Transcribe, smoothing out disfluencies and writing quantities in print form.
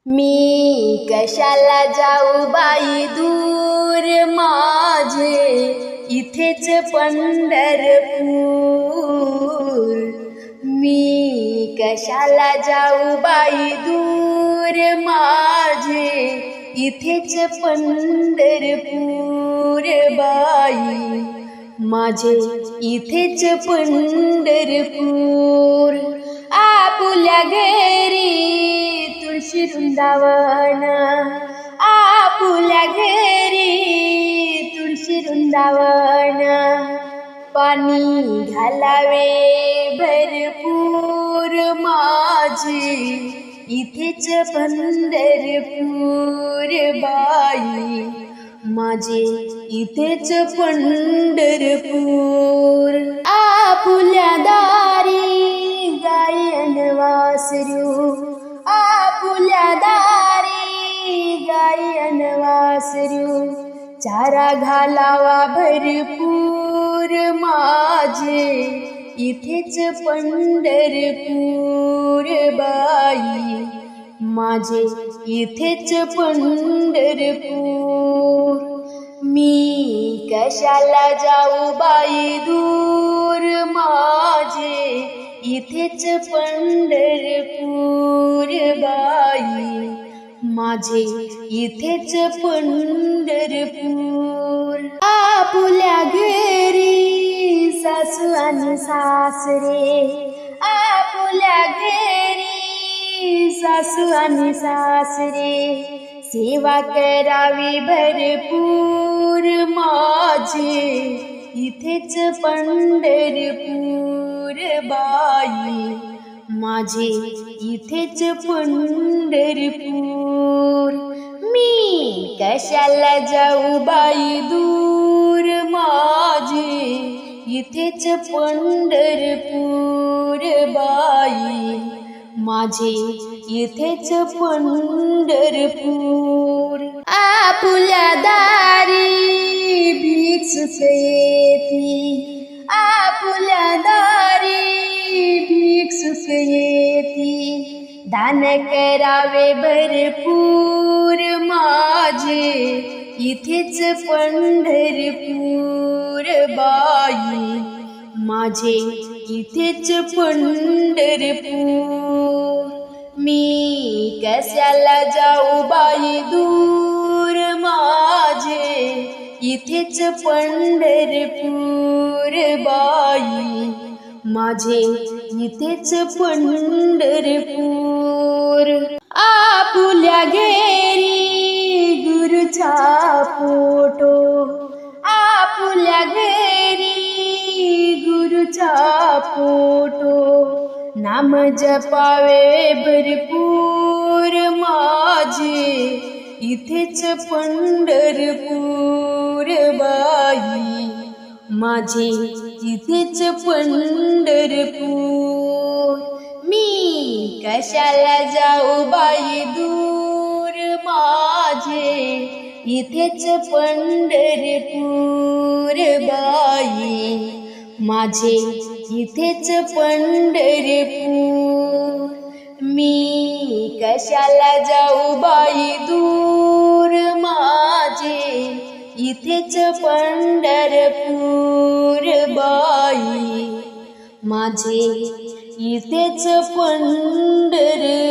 मी कशाला जाऊ बाई दूर, माझे इथेच पंढरपूर. मी कशाला जाऊ बाई दूर, माझे इथेच पंढरपूर. बाई माझे इथेच पंढरपूर. आपुल्या घरी तुळशी वृंदावन, आपुल्या घरी तुळशी वृंदावन. पाणी घालावे भरपूर, माझे इथेच पंढरपूर. बाई माझे इथेच पंढरपूर. आपुल्या दारी गायन वासरू, आपुल्या दारी गायन वासरू. चारा घालावा भरपूर, माझे इथेच पंढरपूर. बाई माझे इथेच पंढरपूर. मी कशाला जाऊ बाई दूर, माझे इथेच पंढरपूर. बाई माझे इथेच पंढरपूर. आपुल्या घरी सासू आणि सासरे, आपुल्या घरी सासू आणि सासरे. सेवा करावी भरपूर, माझे इथेच पंढरपूर. बाई माझे इथेच पंढरपूर. मी कशाला जाऊ बाई दूर, माझे इथेच पंढरपूर. बाई माझे इथेच पंढरपूर. आपुल्या दारी भिक्षुक येती, आपुल्या दारी भिक्षुक येती. दान करावे भरपूर, माझे इथेच पंढरपूर. बाई माझे इथेच पंढरपूर. मी कशाला जाऊ बाई दूर, माझे इथेच पंढरपूर. बाई माझे इथेच पंढरपूर. आपुल्या घरी गुरुचा फोटो, आपुल्या घरी गुरुचा फोटो. नाम जपावे भरपूर, माझे इथेच पंढरपूर. बाई माझे इथेच पंढरपूर. मी कशाला जाऊ बाई दूर, माझे इथेच पंढरपूर. बाई माझे इथेच पंढरपूर. मी कशाला जाऊ बाई दूर, माझे इथेच पंढरपूर. बाई माझे इथेच पंढरपूर.